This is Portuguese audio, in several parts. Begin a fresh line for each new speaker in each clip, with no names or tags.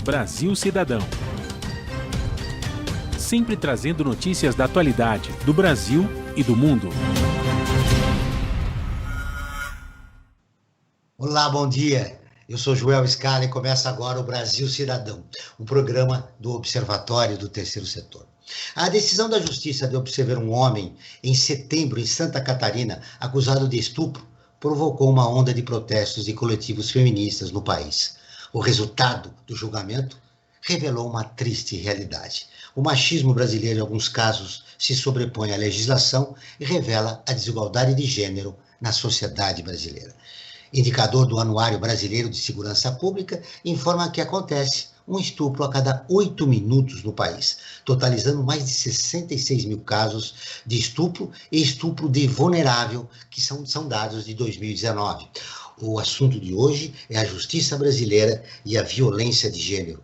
Brasil Cidadão. Sempre trazendo notícias da atualidade, do Brasil e do mundo.
Olá, bom dia. Eu sou Joel Scala e começa agora o Brasil Cidadão, um programa do Observatório do Terceiro Setor. A decisão da Justiça de absolver um homem em setembro em Santa Catarina, acusado de estupro, provocou uma onda de protestos e coletivos feministas no país. O resultado do julgamento revelou uma triste realidade. O machismo brasileiro, em alguns casos, se sobrepõe à legislação e revela a desigualdade de gênero na sociedade brasileira. Indicador do Anuário Brasileiro de Segurança Pública informa que acontece um estupro a cada 8 minutos no país, totalizando mais de 66 mil casos de estupro e estupro de vulnerável, que são dados de 2019. O assunto de hoje é a justiça brasileira e a violência de gênero.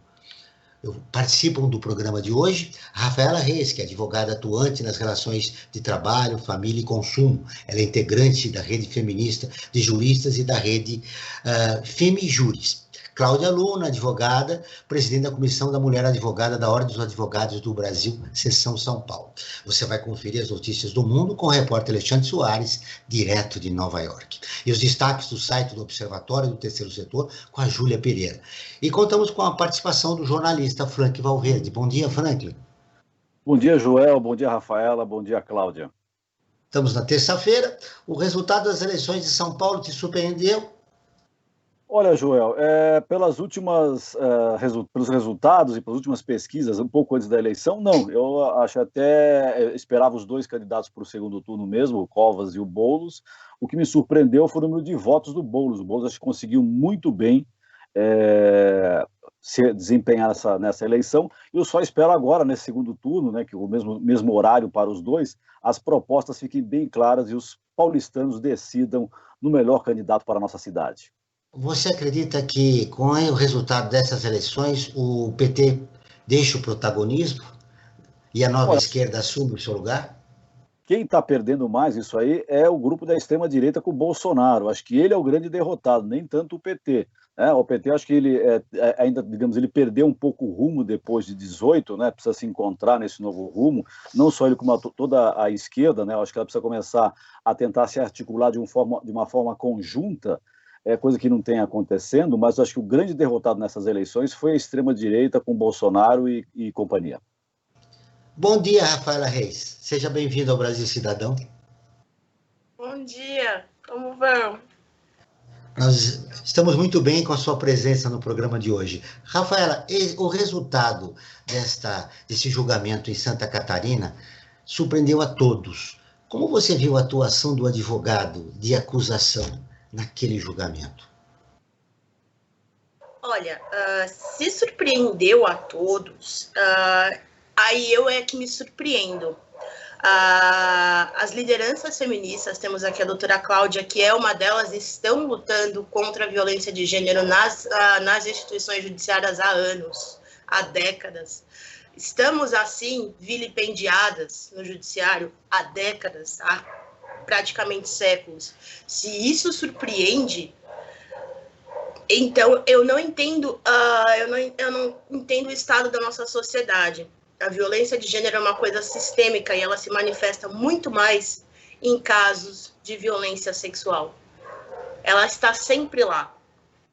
Participam do programa de hoje Rafaela Reis, que é advogada atuante nas relações de trabalho, família e consumo. Ela é integrante da rede feminista de juristas e da rede FemiJuris. Cláudia Luna, advogada, presidente da Comissão da Mulher Advogada da Ordem dos Advogados do Brasil, Seção São Paulo. Você vai conferir as notícias do mundo com o repórter Alexandre Soares, direto de Nova York. E os destaques do site do Observatório do Terceiro Setor com a Júlia Pereira. E contamos com a participação do jornalista Franklin Valverde. Bom dia, Franklin.
Bom dia, Joel. Bom dia, Rafaela. Bom dia, Cláudia.
Estamos na terça-feira. O resultado das eleições de São Paulo te surpreendeu?
Olha, Joel, pelos resultados e pelas últimas pesquisas, um pouco antes da eleição, não. Eu acho esperava os dois candidatos para o segundo turno mesmo, o Covas e o Boulos. O que me surpreendeu foi o número de votos do Boulos. O Boulos acho que conseguiu muito bem se desempenhar nessa eleição. Eu só espero agora, nesse segundo turno, né, que o mesmo horário para os dois, as propostas fiquem bem claras e os paulistanos decidam no melhor candidato para a nossa cidade.
Você acredita que, com o resultado dessas eleições, o PT deixa o protagonismo e a nova esquerda assume o seu lugar?
Quem está perdendo mais isso aí é o grupo da extrema-direita com o Bolsonaro. Acho que ele é o grande derrotado, nem tanto o PT. O PT, acho que ele ainda, digamos, ele perdeu um pouco o rumo depois de 18, né? Precisa se encontrar nesse novo rumo. Não só ele, como toda a esquerda, né? Acho que ela precisa começar a tentar se articular de uma forma conjunta. Coisa que não tem acontecendo, mas acho que o grande derrotado nessas eleições foi a extrema-direita com Bolsonaro e companhia.
Bom dia, Rafaela Reis. Seja bem-vindo ao Brasil Cidadão.
Bom dia, como vão?
Nós estamos muito bem com a sua presença no programa de hoje. Rafaela, o resultado desse julgamento em Santa Catarina surpreendeu a todos. Como você viu a atuação do advogado de acusação naquele julgamento?
Olha, se surpreendeu a todos, aí eu é que me surpreendo. As lideranças feministas, temos aqui a doutora Cláudia, que é uma delas, estão lutando contra a violência de gênero nas instituições judiciárias há anos, há décadas. Estamos, assim, vilipendiadas no judiciário há décadas, há praticamente séculos. Se isso surpreende, então eu não entendo, eu não entendo o estado da nossa sociedade. A violência de gênero é uma coisa sistêmica e ela se manifesta muito mais em casos de violência sexual. Ela está sempre lá.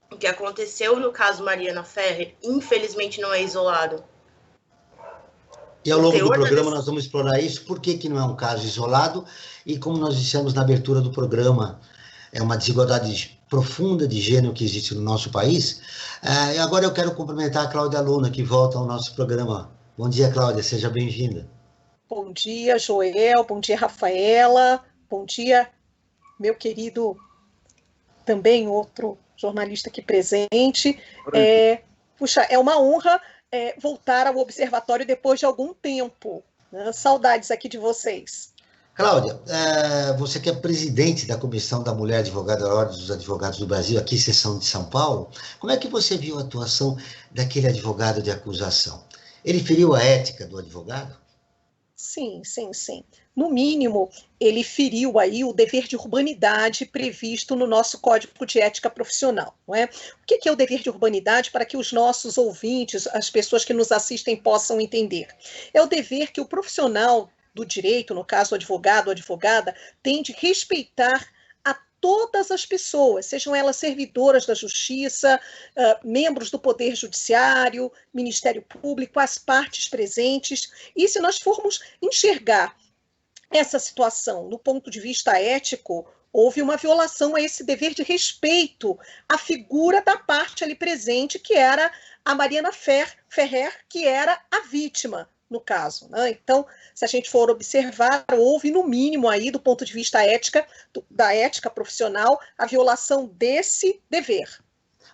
O que aconteceu no caso Mariana Ferrer, infelizmente, não é isolado.
E ao longo do programa nós vamos explorar isso, por que não é um caso isolado, e como nós dissemos na abertura do programa, é uma desigualdade profunda de gênero que existe no nosso país. E agora eu quero cumprimentar a Cláudia Luna, que volta ao nosso programa. Bom dia, Cláudia, seja bem-vinda.
Bom dia, Joel, bom dia, Rafaela, bom dia, meu querido, também outro jornalista aqui presente. Puxa, é uma honra voltar ao Observatório depois de algum tempo. Né? Saudades aqui de vocês.
Cláudia, você que é presidente da Comissão da Mulher Advogada da Ordem dos Advogados do Brasil, aqui seção de São Paulo, como é que você viu a atuação daquele advogado de acusação? Ele feriu a ética do advogado?
Sim, sim, sim. No mínimo, ele feriu aí o dever de urbanidade previsto no nosso Código de Ética Profissional, não é? O que é o dever de urbanidade para que os nossos ouvintes, as pessoas que nos assistem, possam entender? É o dever que o profissional do direito, no caso o advogado ou advogada, tem de respeitar a todas as pessoas, sejam elas servidoras da justiça, membros do Poder Judiciário, Ministério Público, as partes presentes. E se nós formos enxergar essa situação no ponto de vista ético, houve uma violação a esse dever de respeito à figura da parte ali presente, que era a Mariana Ferrer, que era a vítima, no caso, né? Então, se a gente for observar, houve, no mínimo, aí, do ponto de vista da ética profissional, a violação desse dever.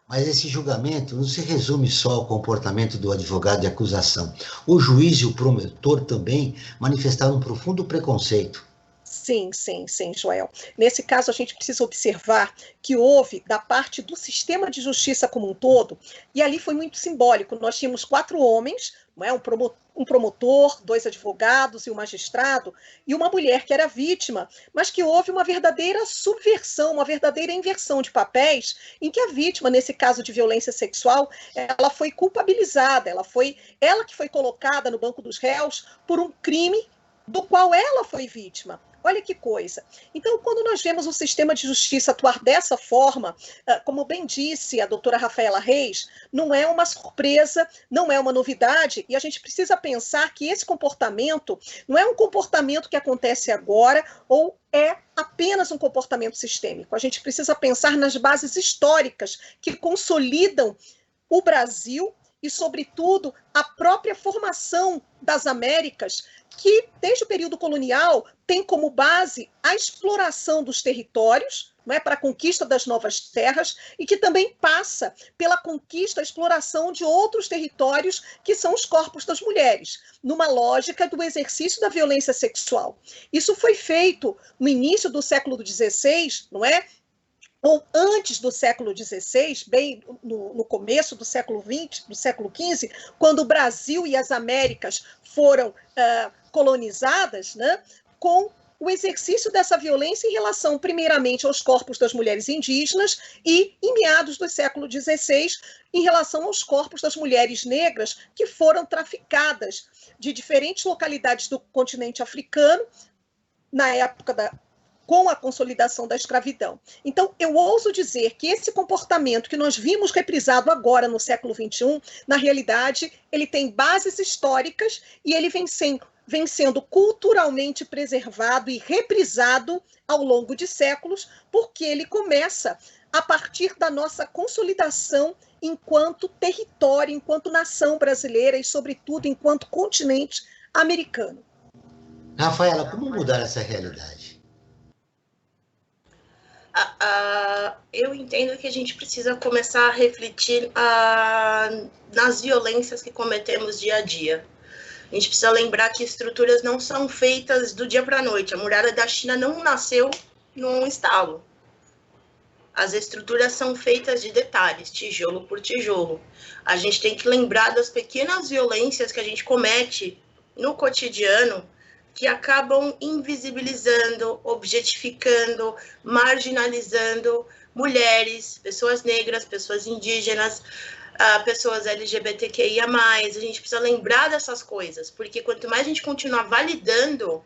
Mas esse julgamento não se resume só ao comportamento do advogado de acusação. O juiz e o promotor também manifestaram um profundo preconceito.
Sim, sim, sim, Joel. Nesse caso, a gente precisa observar que houve, da parte do sistema de justiça como um todo, e ali foi muito simbólico. Nós tínhamos 4 homens, não é? Um promotor, 2 advogados e um magistrado, e uma mulher que era vítima, mas que houve uma verdadeira subversão, uma verdadeira inversão de papéis, em que a vítima, nesse caso de violência sexual, ela foi culpabilizada, ela que foi colocada no banco dos réus por um crime do qual ela foi vítima. Olha que coisa. Então, quando nós vemos o sistema de justiça atuar dessa forma, como bem disse a doutora Rafaela Reis, não é uma surpresa, não é uma novidade, e a gente precisa pensar que esse comportamento não é um comportamento que acontece agora ou é apenas um comportamento sistêmico. A gente precisa pensar nas bases históricas que consolidam o Brasil e, sobretudo, a própria formação das Américas, que, desde o período colonial, tem como base a exploração dos territórios, não é, para a conquista das novas terras, e que também passa pela conquista, a exploração de outros territórios, que são os corpos das mulheres, numa lógica do exercício da violência sexual. Isso foi feito no início do século XVI, não é? Ou antes do século XVI, bem no começo do século XX, do século XV, quando o Brasil e as Américas foram colonizadas, né, com o exercício dessa violência em relação, primeiramente, aos corpos das mulheres indígenas e, em meados do século XVI, em relação aos corpos das mulheres negras que foram traficadas de diferentes localidades do continente africano, na época com a consolidação da escravidão. Então, eu ouso dizer que esse comportamento que nós vimos reprisado agora no século XXI, na realidade, ele tem bases históricas e ele vem sendo culturalmente preservado e reprisado ao longo de séculos, porque ele começa a partir da nossa consolidação enquanto território, enquanto nação brasileira e, sobretudo, enquanto continente americano.
Rafaela, como mudar essa realidade?
Eu entendo que a gente precisa começar a refletir nas violências que cometemos dia a dia. A gente precisa lembrar que estruturas não são feitas do dia para a noite. A muralha da China não nasceu num estalo. As estruturas são feitas de detalhes, tijolo por tijolo. A gente tem que lembrar das pequenas violências que a gente comete no cotidiano, que acabam invisibilizando, objetificando, marginalizando mulheres, pessoas negras, pessoas indígenas, pessoas LGBTQIA+. A gente precisa lembrar dessas coisas, porque quanto mais a gente continuar validando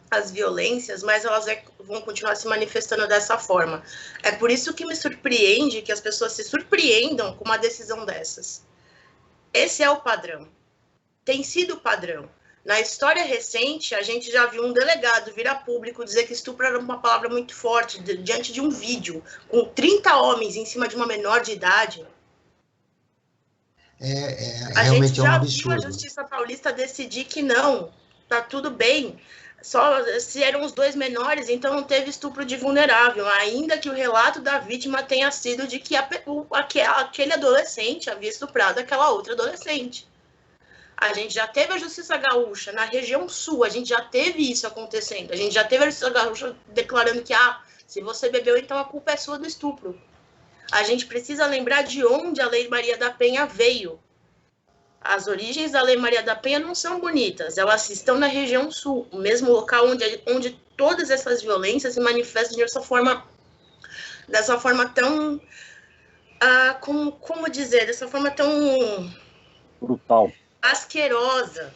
as violências, mais elas vão continuar se manifestando dessa forma. É por isso que me surpreende que as pessoas se surpreendam com uma decisão dessas. Esse é o padrão. Tem sido o padrão. Na história recente, a gente já viu um delegado vir a público dizer que estupro era uma palavra muito forte, diante de um vídeo, com 30 homens em cima de uma menor de idade. A gente já viu a Justiça Paulista decidir que não, tá tudo bem. Só se eram os 2 menores, então não teve estupro de vulnerável, ainda que o relato da vítima tenha sido de que aquele adolescente havia estuprado aquela outra adolescente. A gente já teve a Justiça Gaúcha na região sul, a gente já teve isso acontecendo. A gente já teve a Justiça Gaúcha declarando que, se você bebeu, então a culpa é sua do estupro. A gente precisa lembrar de onde a Lei Maria da Penha veio. as origens da Lei Maria da Penha não são bonitas, elas estão na região sul, o mesmo local onde todas essas violências se manifestam dessa forma tão, como dizer, dessa forma tão
brutal,
asquerosa.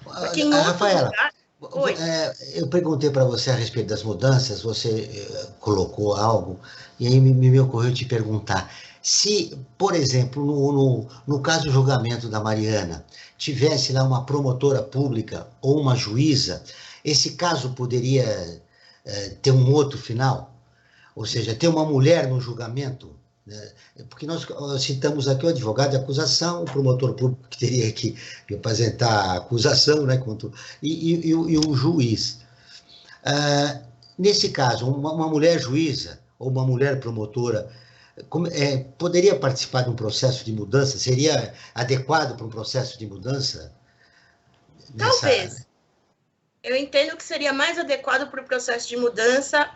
Porque Rafaela, eu perguntei para você a respeito das mudanças, você colocou algo, e aí me ocorreu te perguntar. Se, por exemplo, no caso do julgamento da Mariana, tivesse lá uma promotora pública ou uma juíza, esse caso poderia ter um outro final? Ou seja, ter uma mulher no julgamento? Né? Porque nós citamos aqui o advogado de acusação, o promotor público que teria que apresentar a acusação, né, e o juiz. Nesse caso, uma mulher juíza ou uma mulher promotora poderia participar de um processo de mudança? Seria adequado para um processo de mudança?
Talvez. Eu entendo que seria mais adequado para o processo de mudança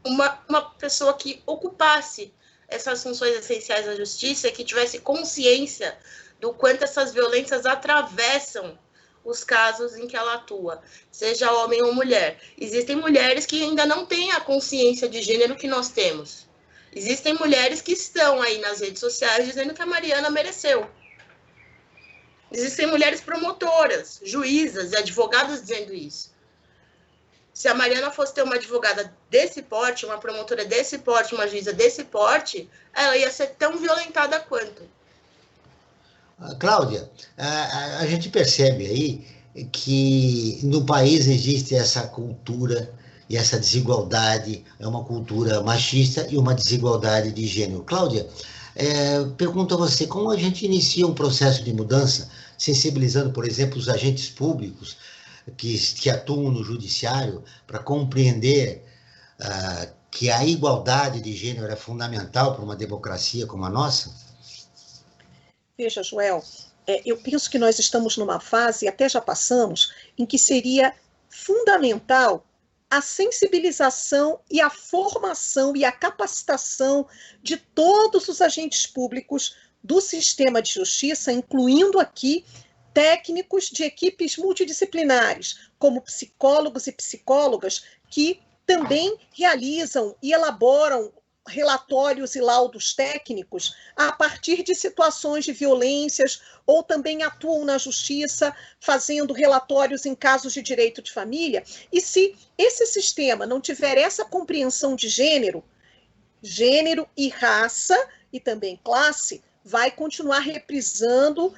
uma pessoa que ocupasse essas funções essenciais da justiça, que tivesse consciência do quanto essas violências atravessam os casos em que ela atua, seja homem ou mulher. Existem mulheres que ainda não têm a consciência de gênero que nós temos. Existem mulheres que estão aí nas redes sociais dizendo que a Mariana mereceu. Existem mulheres promotoras, juízas e advogadas dizendo isso. Se a Mariana fosse ter uma advogada desse porte, uma promotora desse porte, uma juíza desse porte, ela ia ser tão violentada quanto.
Cláudia, a gente percebe aí que no país existe essa cultura e essa desigualdade, é uma cultura machista e uma desigualdade de gênero. Cláudia, pergunto a você, como a gente inicia um processo de mudança, sensibilizando, por exemplo, os agentes públicos que atuam no judiciário para compreender que a igualdade de gênero é fundamental para uma democracia como a nossa?
Veja, Joel, eu penso que nós estamos numa fase, até já passamos, em que seria fundamental a sensibilização e a formação e a capacitação de todos os agentes públicos do sistema de justiça, incluindo aqui técnicos de equipes multidisciplinares, como psicólogos e psicólogas, que também realizam e elaboram relatórios e laudos técnicos a partir de situações de violências, ou também atuam na justiça fazendo relatórios em casos de direito de família. E se esse sistema não tiver essa compreensão de gênero e raça, e também classe, vai continuar reprisando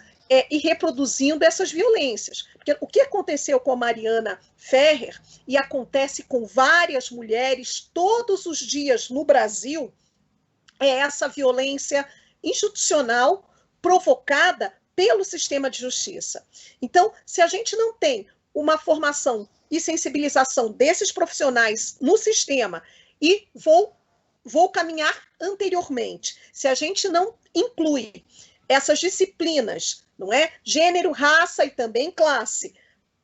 e reproduzindo essas violências. Porque o que aconteceu com a Mariana Ferrer, e acontece com várias mulheres todos os dias no Brasil, é essa violência institucional provocada pelo sistema de justiça. Então, se a gente não tem uma formação e sensibilização desses profissionais no sistema, e vou caminhar anteriormente, se a gente não inclui essas disciplinas, não é? Gênero, raça e também classe,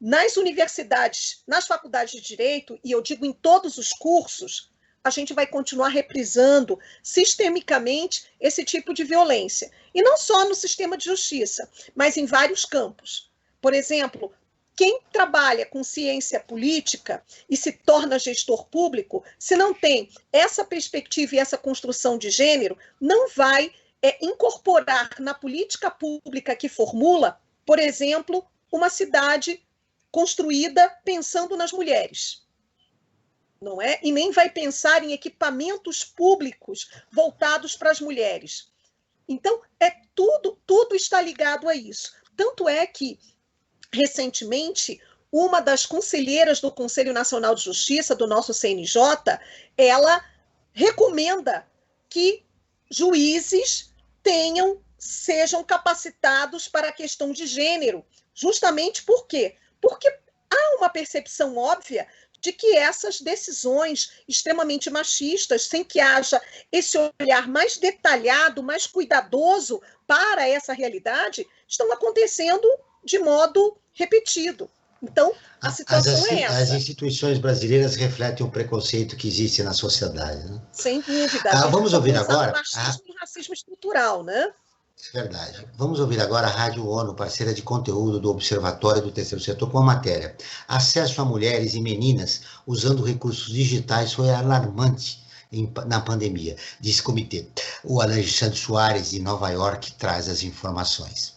nas universidades, nas faculdades de direito, e eu digo em todos os cursos, a gente vai continuar reprisando sistemicamente esse tipo de violência. E não só no sistema de justiça, mas em vários campos. Por exemplo, quem trabalha com ciência política e se torna gestor público, se não tem essa perspectiva e essa construção de gênero, não vai incorporar na política pública que formula, por exemplo, uma cidade construída pensando nas mulheres, não é? E nem vai pensar em equipamentos públicos voltados para as mulheres. Então, tudo está ligado a isso. Tanto é que, recentemente, uma das conselheiras do Conselho Nacional de Justiça, do nosso CNJ, ela recomenda que juízes sejam capacitados para a questão de gênero. Justamente por quê? Porque há uma percepção óbvia de que essas decisões extremamente machistas, sem que haja esse olhar mais detalhado, mais cuidadoso para essa realidade, estão acontecendo de modo repetido. Então, a situação é essa.
As instituições brasileiras refletem o preconceito que existe na sociedade, né?
Sem dúvida.
Vamos ouvir agora.
Machismo e racismo estrutural, né?
É verdade. Vamos ouvir agora a Rádio ONU, parceira de conteúdo do Observatório do Terceiro Setor, com a matéria. Acesso a mulheres e meninas usando recursos digitais foi alarmante na pandemia, diz o comitê. O Alexandre Soares, de Nova York, traz as informações.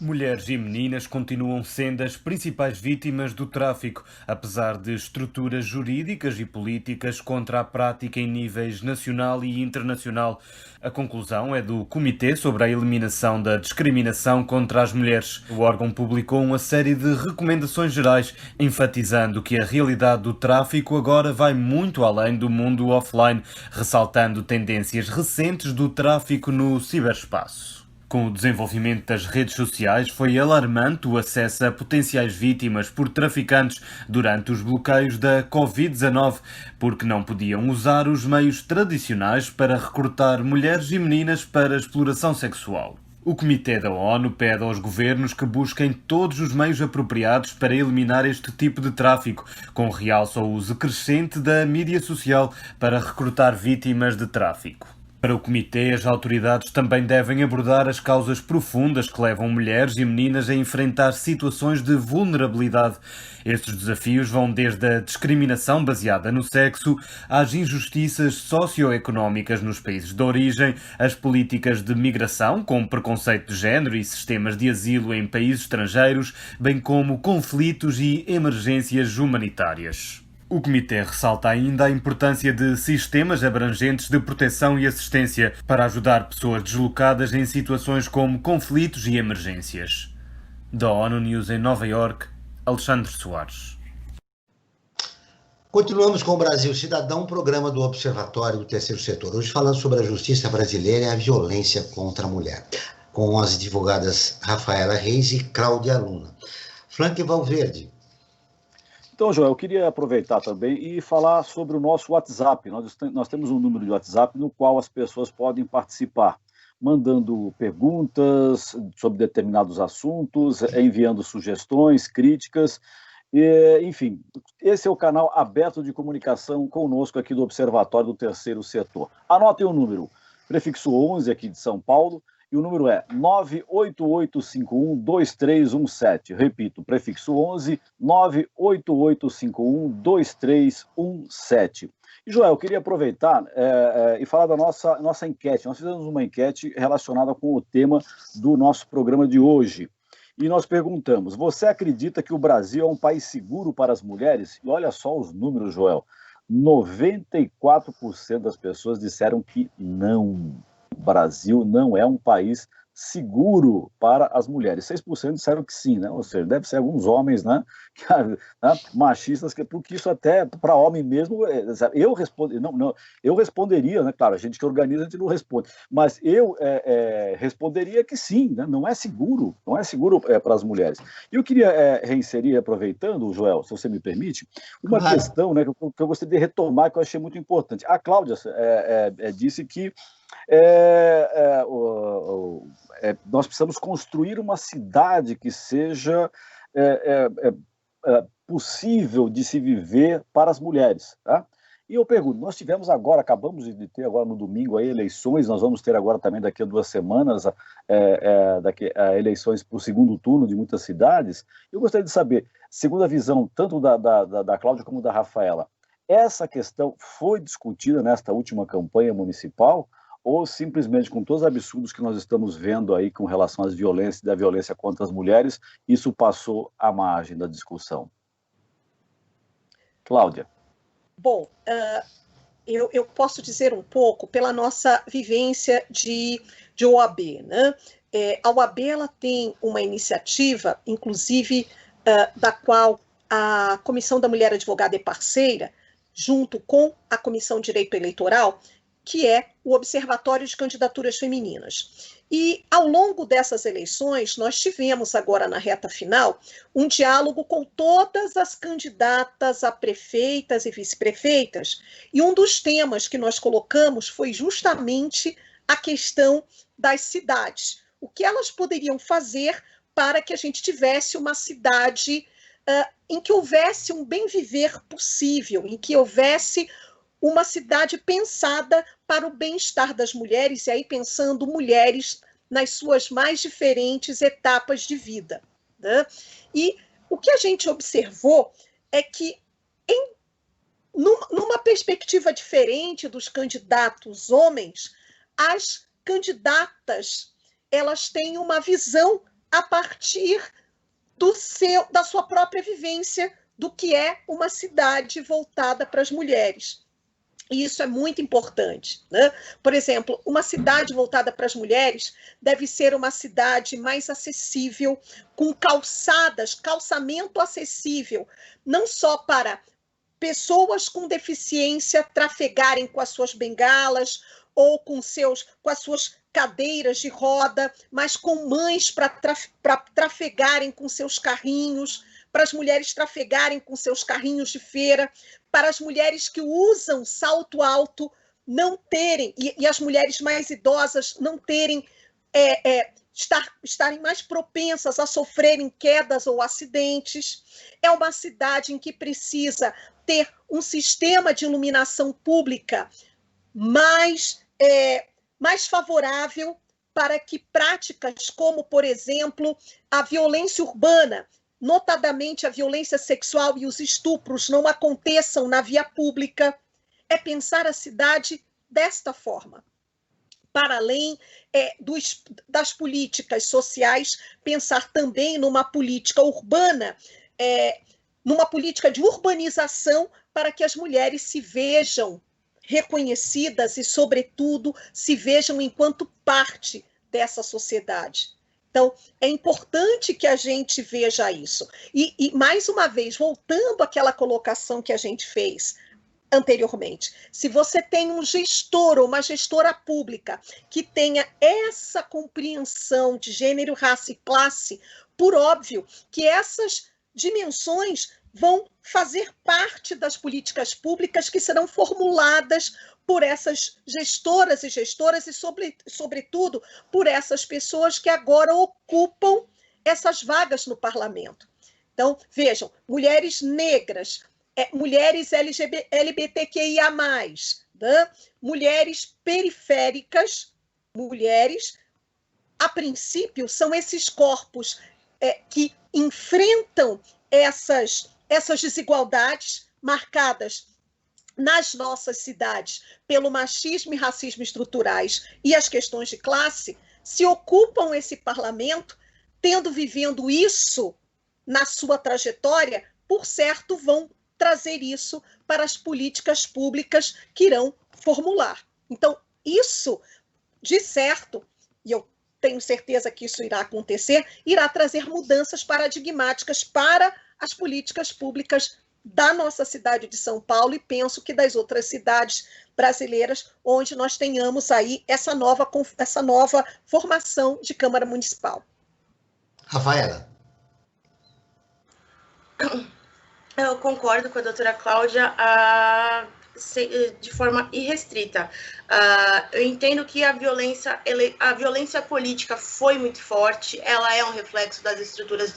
Mulheres e meninas continuam sendo as principais vítimas do tráfico, apesar de estruturas jurídicas e políticas contra a prática em níveis nacional e internacional. A conclusão é do Comitê sobre a Eliminação da Discriminação contra as Mulheres. O órgão publicou uma série de recomendações gerais, enfatizando que a realidade do tráfico agora vai muito além do mundo offline, ressaltando tendências recentes do tráfico no ciberespaço. Com o desenvolvimento das redes sociais, foi alarmante o acesso a potenciais vítimas por traficantes durante os bloqueios da Covid-19, porque não podiam usar os meios tradicionais para recrutar mulheres e meninas para exploração sexual. O Comitê da ONU pede aos governos que busquem todos os meios apropriados para eliminar este tipo de tráfico, com realce ao uso crescente da mídia social para recrutar vítimas de tráfico. Para o Comitê, as autoridades também devem abordar as causas profundas que levam mulheres e meninas a enfrentar situações de vulnerabilidade. Estes desafios vão desde a discriminação baseada no sexo às injustiças socioeconómicas nos países de origem, as políticas de migração, com preconceito de género e sistemas de asilo em países estrangeiros, bem como conflitos e emergências humanitárias. O Comitê ressalta ainda a importância de sistemas abrangentes de proteção e assistência para ajudar pessoas deslocadas em situações como conflitos e emergências. Da ONU News em Nova York, Alexandre Soares.
Continuamos com o Brasil Cidadão, programa do Observatório do Terceiro Setor. Hoje falando sobre a justiça brasileira e a violência contra a mulher, com as advogadas Rafaela Reis e Cláudia Luna. Frank Valverde.
Então, Joel, eu queria aproveitar também e falar sobre o nosso WhatsApp. Nós temos um número de WhatsApp no qual as pessoas podem participar, mandando perguntas sobre determinados assuntos, enviando sugestões, críticas, enfim. Esse é o canal aberto de comunicação conosco aqui do Observatório do Terceiro Setor. Anotem o número, prefixo 11 aqui de São Paulo, e o número é 988512317. Repito, prefixo 11, 988512317. E, Joel, eu queria aproveitar e falar da nossa enquete. Nós fizemos uma enquete relacionada com o tema do nosso programa de hoje. E nós perguntamos, você acredita que o Brasil é um país seguro para as mulheres? E olha só os números, Joel. 94% das pessoas disseram que não. O Brasil não é um país seguro para as mulheres. 6% disseram que sim, né? Ou seja, deve ser alguns homens, né, machistas, porque isso até para homem mesmo, eu responderia, né? Claro, a gente que organiza, a gente não responde, mas eu responderia que sim, né? Não é seguro para as mulheres. E eu queria reinserir, aproveitando, Joel, se você me permite, uma questão, né, que eu gostaria de retomar, que eu achei muito importante. A Cláudia disse que nós precisamos construir uma cidade que seja possível de se viver para as mulheres, tá? E eu pergunto, nós tivemos agora, acabamos de ter agora no domingo aí eleições, nós vamos ter agora também daqui a 2 semanas eleições para o segundo turno de muitas cidades. Eu gostaria de saber, segundo a visão tanto da Cláudia como da Rafaela, essa questão foi discutida nesta última campanha municipal, ou simplesmente com todos os absurdos que nós estamos vendo aí com relação às violências, da violência contra as mulheres, isso passou à margem da discussão? Cláudia.
Bom, eu posso dizer um pouco pela nossa vivência de OAB, né? A OAB ela tem uma iniciativa, inclusive, da qual a Comissão da Mulher Advogada é parceira, junto com a Comissão de Direito Eleitoral, que é o Observatório de Candidaturas Femininas. E, ao longo dessas eleições, nós tivemos agora na reta final um diálogo com todas as candidatas a prefeitas e vice-prefeitas, e um dos temas que nós colocamos foi justamente a questão das cidades. O que elas poderiam fazer para que a gente tivesse uma cidade em que houvesse um bem viver possível, em que houvesse uma cidade pensada para o bem-estar das mulheres, e aí pensando mulheres nas suas mais diferentes etapas de vida, né? E o que a gente observou é que, numa perspectiva diferente dos candidatos homens, as candidatas elas têm uma visão a partir da sua própria vivência do que é uma cidade voltada para as mulheres. E isso é muito importante, né? Por exemplo, uma cidade voltada para as mulheres deve ser uma cidade mais acessível, com calçamento acessível, não só para pessoas com deficiência trafegarem com as suas bengalas ou com as suas cadeiras de roda, mas com mães para trafegarem com seus carrinhos, para as mulheres trafegarem com seus carrinhos de feira, para as mulheres que usam salto alto não terem, e as mulheres mais idosas não terem, estarem mais propensas a sofrerem quedas ou acidentes. É uma cidade em que precisa ter um sistema de iluminação pública mais favorável para que práticas como, por exemplo, a violência urbana, notadamente a violência sexual e os estupros, não aconteçam na via pública. É pensar a cidade desta forma. Para além das políticas sociais, pensar também numa política urbana, numa política de urbanização, para que as mulheres se vejam reconhecidas e, sobretudo, se vejam enquanto parte dessa sociedade. Então, é importante que a gente veja isso. E mais uma vez, voltando àquela colocação que a gente fez anteriormente, se você tem um gestor ou uma gestora pública que tenha essa compreensão de gênero, raça e classe, por óbvio que essas dimensões vão fazer parte das políticas públicas que serão formuladas por essas gestoras e, sobretudo, por essas pessoas que agora ocupam essas vagas no parlamento. Então, vejam, mulheres negras, mulheres LGBTQIA+, né? Mulheres periféricas, mulheres, a princípio, são esses corpos que enfrentam essas desigualdades marcadas nas nossas cidades pelo machismo e racismo estruturais e as questões de classe, se ocupam esse parlamento, vivendo isso na sua trajetória, por certo, vão trazer isso para as políticas públicas que irão formular. Então, isso, de certo, e eu tenho certeza que isso irá acontecer, irá trazer mudanças paradigmáticas para as políticas públicas da nossa cidade de São Paulo e penso que das outras cidades brasileiras onde nós tenhamos aí essa nova formação de Câmara Municipal.
Rafaela.
Eu concordo com a doutora Cláudia de forma irrestrita. Eu entendo que a violência política foi muito forte, ela é um reflexo das estruturas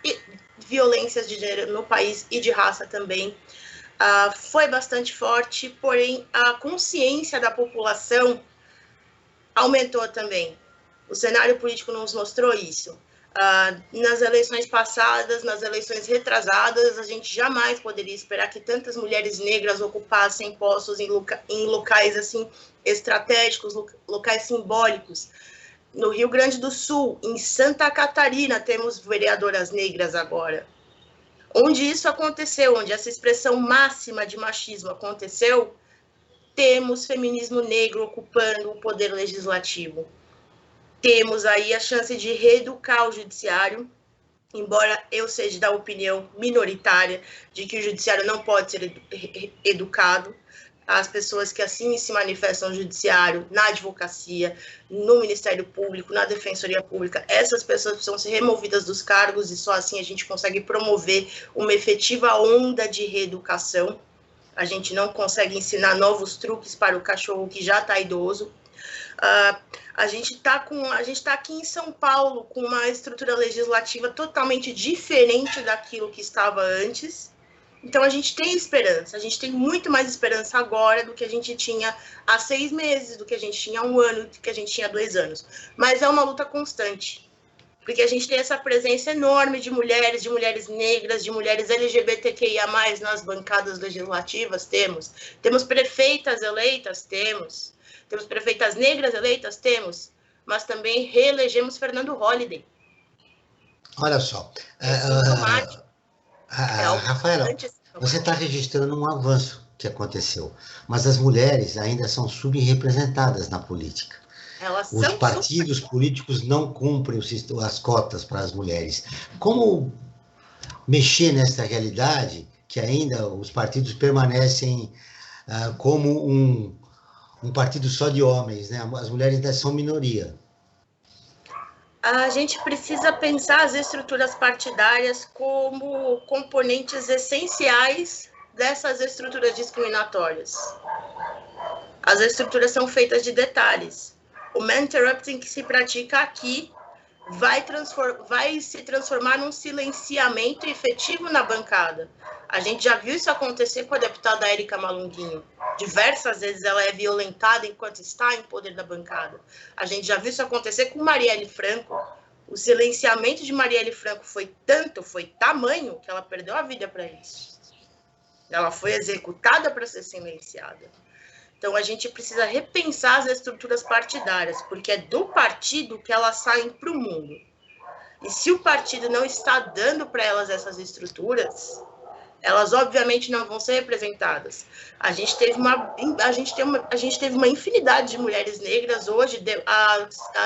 e violências de gênero no país e de raça também. Foi bastante forte, porém a consciência da população aumentou também. O cenário político nos mostrou isso. Nas eleições passadas, nas eleições retrasadas, a gente jamais poderia esperar que tantas mulheres negras ocupassem postos em locais assim estratégicos, locais simbólicos. No Rio Grande do Sul, em Santa Catarina, temos vereadoras negras agora. Onde isso aconteceu, onde essa expressão máxima de machismo aconteceu, temos feminismo negro ocupando o poder legislativo. Temos aí a chance de reeducar o judiciário, embora eu seja da opinião minoritária de que o judiciário não pode ser educado. As pessoas que assim se manifestam no judiciário, na advocacia, no Ministério Público, na Defensoria Pública, essas pessoas precisam ser removidas dos cargos e só assim a gente consegue promover uma efetiva onda de reeducação. A gente não consegue ensinar novos truques para o cachorro que já está idoso. A gente está aqui em São Paulo com uma estrutura legislativa totalmente diferente daquilo que estava antes. Então, a gente tem esperança, a gente tem muito mais esperança agora do que a gente tinha há 6 meses, do que a gente tinha há 1 ano, do que a gente tinha há 2 anos. Mas é uma luta constante, porque a gente tem essa presença enorme de mulheres negras, de mulheres LGBTQIA+, nas bancadas legislativas, temos prefeitas eleitas, temos prefeitas negras eleitas, mas também reelegemos Fernando Holliday.
Olha só, Rafaela, você está registrando um avanço que aconteceu, mas as mulheres ainda são subrepresentadas na política. Os partidos políticos não cumprem as cotas para as mulheres. Como mexer nessa realidade que ainda os partidos permanecem como um partido só de homens, né? As mulheres ainda são minoria.
A gente precisa pensar as estruturas partidárias como componentes essenciais dessas estruturas discriminatórias. As estruturas são feitas de detalhes. O man-interrupting que se pratica aqui vai se transformar num silenciamento efetivo na bancada. A gente já viu isso acontecer com a deputada Érica Malunguinho. Diversas vezes ela é violentada enquanto está em poder da bancada. A gente já viu isso acontecer com Marielle Franco. O silenciamento de Marielle Franco foi tamanho, que ela perdeu a vida para isso. Ela foi executada para ser silenciada. Então, a gente precisa repensar as estruturas partidárias, porque é do partido que elas saem para o mundo. E se o partido não está dando para elas essas estruturas, elas obviamente não vão ser representadas. A gente teve uma infinidade de mulheres negras hoje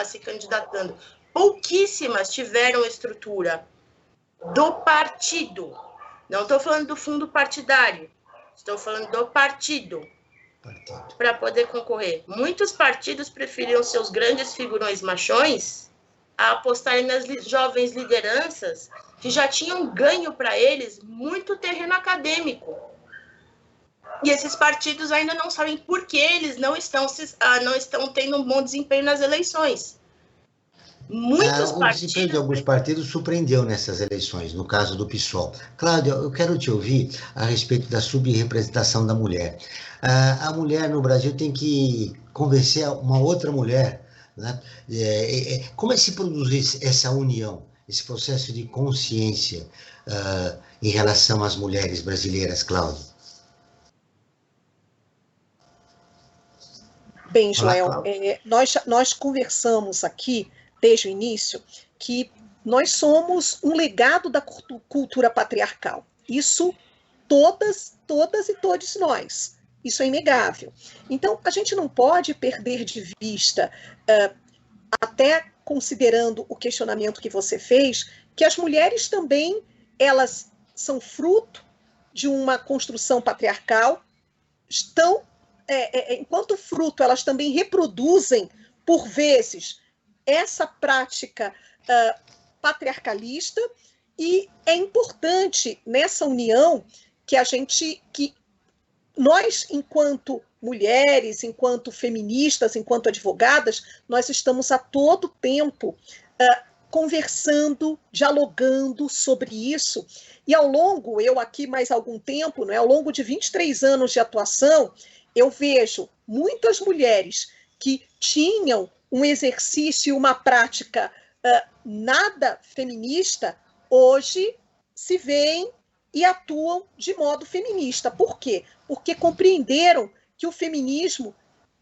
se candidatando. Pouquíssimas tiveram estrutura do partido. Não estou falando do fundo partidário, estou falando do partido. Para poder concorrer. Muitos partidos preferiam seus grandes figurões machões a apostarem nas jovens lideranças que já tinham ganho para eles muito terreno acadêmico. E esses partidos ainda não sabem por que eles não estão tendo um bom desempenho nas eleições.
O desempenho de alguns partidos surpreendeu nessas eleições, no caso do PSOL. Cláudia, eu quero te ouvir a respeito da subrepresentação da mulher. A mulher no Brasil tem que convencer uma outra mulher, né? Como é que se produz essa união, esse processo de consciência em relação às mulheres brasileiras, Cláudia?
Bem, Joel, nós conversamos aqui desde o início, que nós somos um legado da cultura patriarcal. Isso todas e todos nós. Isso é inegável. Então, a gente não pode perder de vista, até considerando o questionamento que você fez, que as mulheres também, elas são fruto de uma construção patriarcal, enquanto fruto, elas também reproduzem, por vezes, essa prática patriarcalista, e é importante nessa união que nós, enquanto mulheres, enquanto feministas, enquanto advogadas, nós estamos a todo tempo conversando, dialogando sobre isso, e eu aqui mais algum tempo, ao longo de 23 anos de atuação, eu vejo muitas mulheres que tinham um exercício e uma prática nada feminista, hoje se veem e atuam de modo feminista. Por quê? Porque compreenderam que o feminismo,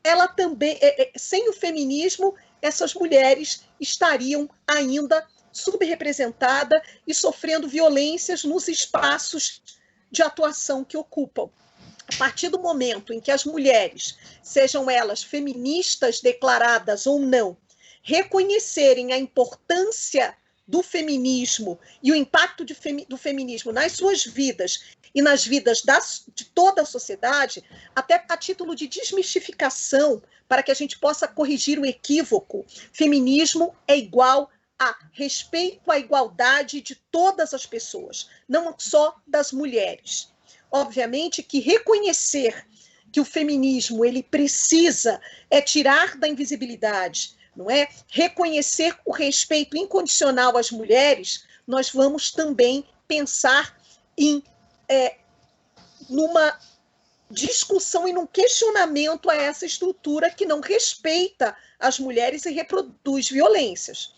ela também, sem o feminismo, essas mulheres estariam ainda subrepresentadas e sofrendo violências nos espaços de atuação que ocupam. A partir do momento em que as mulheres, sejam elas feministas declaradas ou não, reconhecerem a importância do feminismo e o impacto do feminismo nas suas vidas e nas vidas de toda a sociedade, até a título de desmistificação, para que a gente possa corrigir o equívoco, feminismo é igual a respeito à igualdade de todas as pessoas, não só das mulheres. Obviamente que reconhecer que o feminismo ele precisa tirar da invisibilidade, não é? Reconhecer o respeito incondicional às mulheres, nós vamos também pensar em numa discussão e num questionamento a essa estrutura que não respeita as mulheres e reproduz violências.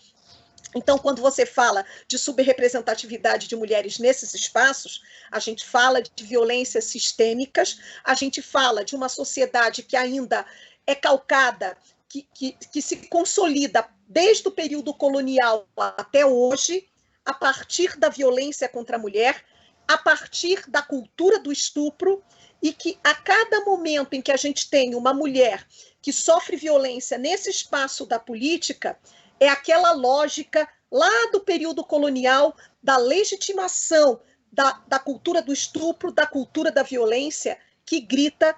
Então, quando você fala de subrepresentatividade de mulheres nesses espaços, a gente fala de violências sistêmicas, a gente fala de uma sociedade que ainda é calcada, que se consolida desde o período colonial até hoje, a partir da violência contra a mulher, a partir da cultura do estupro, e que a cada momento em que a gente tem uma mulher que sofre violência nesse espaço da política, é aquela lógica lá do período colonial da legitimação da cultura do estupro, da cultura da violência, que grita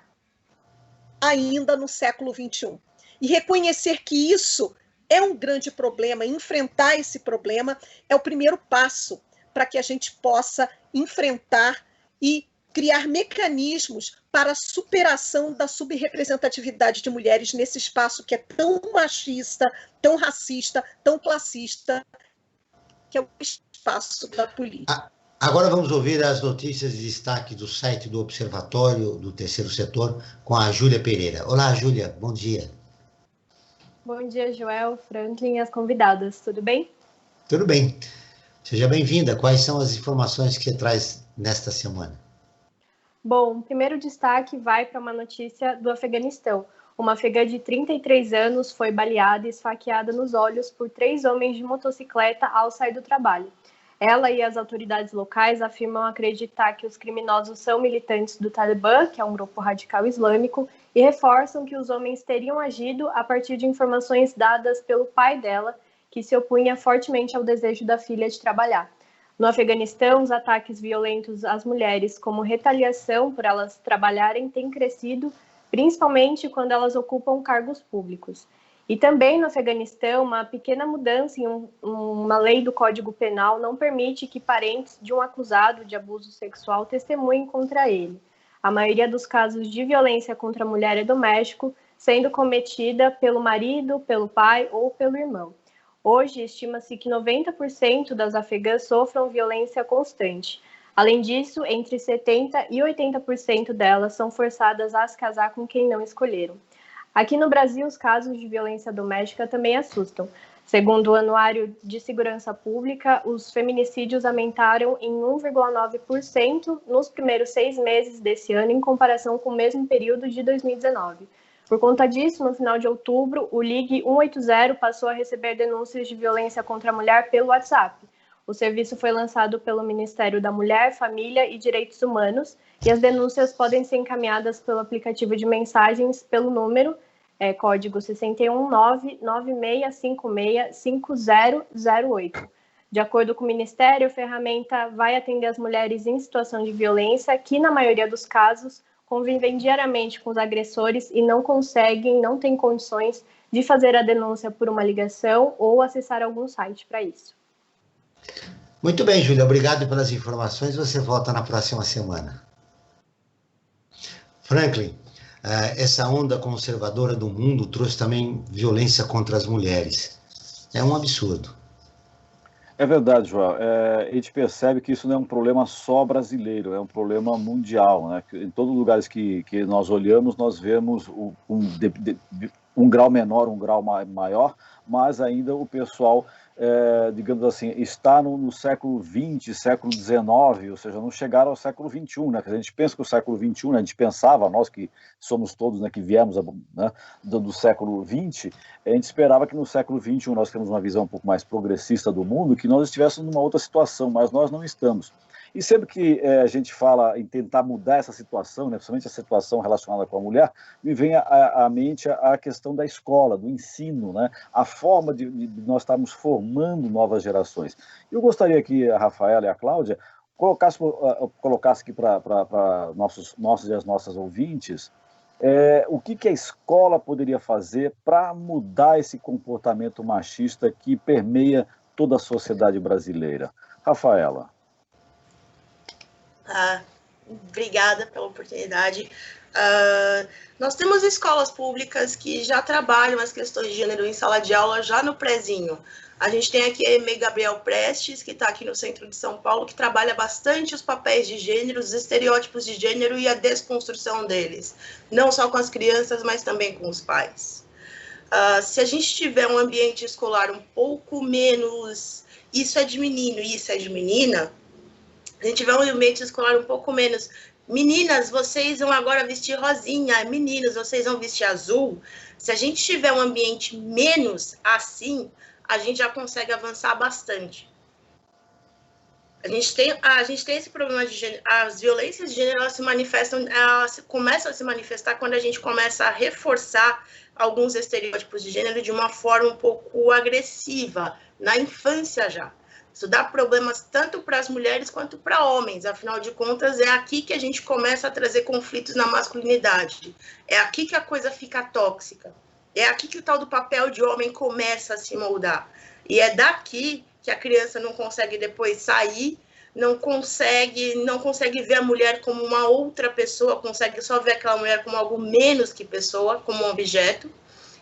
ainda no século XXI. E reconhecer que isso é um grande problema, enfrentar esse problema é o primeiro passo para que a gente possa enfrentar e criar mecanismos para a superação da subrepresentatividade de mulheres nesse espaço que é tão machista, tão racista, tão classista, que é o espaço da política.
Agora vamos ouvir as notícias de destaque do site do Observatório do Terceiro Setor com a Júlia Pereira. Olá, Júlia, bom dia.
Bom dia, Joel, Franklin e as convidadas, tudo bem?
Tudo bem. Seja bem-vinda. Quais são as informações que você traz nesta semana?
Bom, o primeiro destaque vai para uma notícia do Afeganistão. Uma afegã de 33 anos foi baleada e esfaqueada nos olhos por 3 homens de motocicleta ao sair do trabalho. Ela e as autoridades locais afirmam acreditar que os criminosos são militantes do Talibã, que é um grupo radical islâmico, e reforçam que os homens teriam agido a partir de informações dadas pelo pai dela, que se opunha fortemente ao desejo da filha de trabalhar. No Afeganistão, os ataques violentos às mulheres como retaliação por elas trabalharem têm crescido, principalmente quando elas ocupam cargos públicos. E também no Afeganistão, uma pequena mudança em uma lei do Código Penal não permite que parentes de um acusado de abuso sexual testemunhem contra ele. A maioria dos casos de violência contra a mulher é doméstico, sendo cometida pelo marido, pelo pai ou pelo irmão. Hoje, estima-se que 90% das afegãs sofram violência constante. Além disso, entre 70% e 80% delas são forçadas a se casar com quem não escolheram. Aqui no Brasil, os casos de violência doméstica também assustam. Segundo o Anuário de Segurança Pública, os feminicídios aumentaram em 1,9% nos primeiros 6 meses desse ano, em comparação com o mesmo período de 2019. Por conta disso, no final de outubro, o Ligue 180 passou a receber denúncias de violência contra a mulher pelo WhatsApp. O serviço foi lançado pelo Ministério da Mulher, Família e Direitos Humanos e as denúncias podem ser encaminhadas pelo aplicativo de mensagens pelo número código 61996565008. De acordo com o Ministério, a ferramenta vai atender as mulheres em situação de violência que, na maioria dos casos, convivem diariamente com os agressores e não têm condições de fazer a denúncia por uma ligação ou acessar algum site para isso.
Muito bem, Júlia, obrigado pelas informações. Você volta na próxima semana. Franklin, essa onda conservadora do mundo trouxe também violência contra as mulheres. É um absurdo.
É verdade, Joel. A gente percebe que isso não é um problema só brasileiro, é um problema mundial, né? Em todos os lugares que nós olhamos, nós vemos um grau menor, um grau maior, mas ainda o pessoal, digamos assim, está no século XX, século XIX, ou seja, não chegaram ao século XXI, né? A gente pensa que o século XXI, né, a gente pensava, nós que somos todos, né, que viemos, né, do século XX, a gente esperava que no século XXI nós temos uma visão um pouco mais progressista do mundo, que nós estivéssemos numa outra situação, mas nós não estamos. E sempre que a gente fala em tentar mudar essa situação, né, principalmente a situação relacionada com a mulher, me vem à mente a questão da escola, do ensino, né, a forma de nós estarmos formando novas gerações. Eu gostaria que a Rafaela e a Cláudia colocasse aqui para nossos e as nossas ouvintes o que a escola poderia fazer para mudar esse comportamento machista que permeia toda a sociedade brasileira. Rafaela.
Obrigada pela oportunidade. Nós temos escolas públicas que já trabalham as questões de gênero em sala de aula já no prézinho. A gente tem aqui a EME Gabriel Prestes, que está aqui no centro de São Paulo, que trabalha bastante os papéis de gênero, os estereótipos de gênero e a desconstrução deles, não só com as crianças, mas também com os pais. Se a gente tiver um ambiente escolar um pouco menos isso é de menino e isso é de menina, a gente tiver um ambiente escolar um pouco menos meninas, vocês vão agora vestir rosinha, meninos, vocês vão vestir azul. Se a gente tiver um ambiente menos assim, a gente já consegue avançar bastante. A gente tem esse problema de gênero, as violências de gênero, elas começam a se manifestar quando a gente começa a reforçar alguns estereótipos de gênero de uma forma um pouco agressiva, na infância já. Isso dá problemas tanto para as mulheres quanto para homens, afinal de contas, é aqui que a gente começa a trazer conflitos na masculinidade, é aqui que a coisa fica tóxica, é aqui que o tal do papel de homem começa a se moldar, e é daqui que a criança não consegue depois sair, não consegue ver a mulher como uma outra pessoa, consegue só ver aquela mulher como algo menos que pessoa, como um objeto.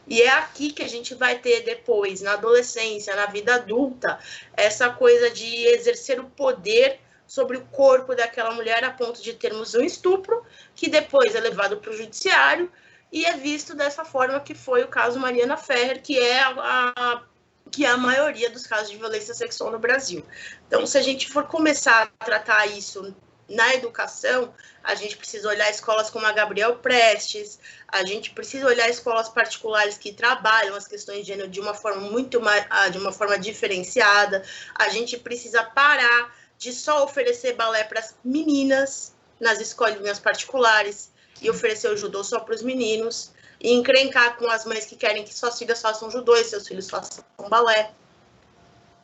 E é aqui que a gente vai ter depois, na adolescência, na vida adulta, essa coisa de exercer o poder sobre o corpo daquela mulher a ponto de termos um estupro, que depois é levado para o judiciário e é visto dessa forma que foi o caso Mariana Ferrer, que é a maioria dos casos de violência sexual no Brasil. Então, se a gente for começar a tratar isso na educação, a gente precisa olhar escolas como a Gabriel Prestes, a gente precisa olhar escolas particulares que trabalham as questões de gênero de uma forma de uma forma diferenciada, a gente precisa parar de só oferecer balé para as meninas nas escolinhas particulares e oferecer o judô só para os meninos, e encrencar com as mães que querem que suas filhas façam judô e seus filhos façam balé.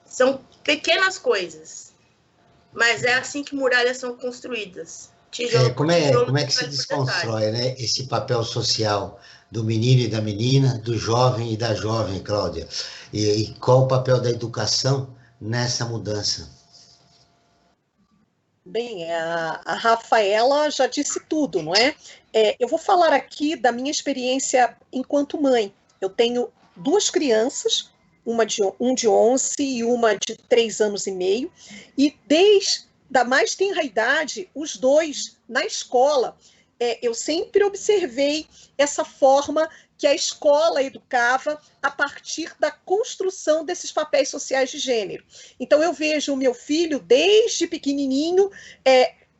São pequenas coisas, mas é assim que muralhas são construídas. Tijolo
como é que se desconstrói, né, esse papel social do menino e da menina, do jovem e da jovem, Cláudia? E qual o papel da educação nessa mudança?
Bem, a Rafaela já disse tudo, não é? Eu vou falar aqui da minha experiência enquanto mãe. Eu tenho 2 crianças, um de 11 e uma de 3 anos e meio, e desde a mais tenra idade, os 2 na escola, eu sempre observei essa forma que a escola educava a partir da construção desses papéis sociais de gênero. Então, eu vejo o meu filho, desde pequenininho,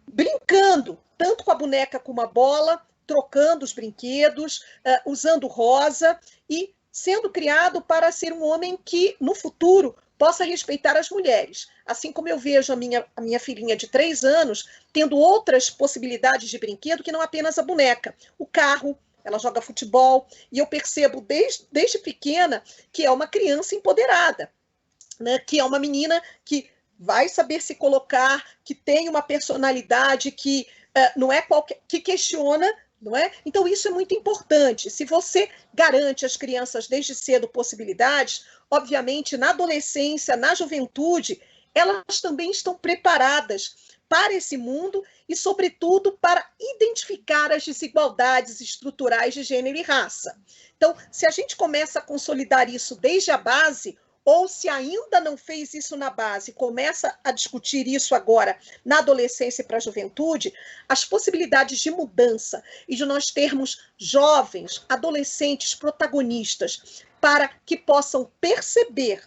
brincando, tanto com a boneca como a bola, trocando os brinquedos, usando rosa e sendo criado para ser um homem que, no futuro, possa respeitar as mulheres. Assim como eu vejo a minha filhinha de 3 anos tendo outras possibilidades de brinquedo que não apenas a boneca, o carro, ela joga futebol, e eu percebo desde pequena que é uma criança empoderada, né? Que é uma menina que vai saber se colocar, que tem uma personalidade que não é qualquer, que questiona, não é? Então, isso é muito importante. Se você garante às crianças desde cedo possibilidades, obviamente, na adolescência, na juventude, elas também estão preparadas para esse mundo e, sobretudo, para identificar as desigualdades estruturais de gênero e raça. Então, se a gente começa a consolidar isso desde a base, ou se ainda não fez isso na base, começa a discutir isso agora na adolescência e para a juventude, as possibilidades de mudança e de nós termos jovens, adolescentes protagonistas para que possam perceber,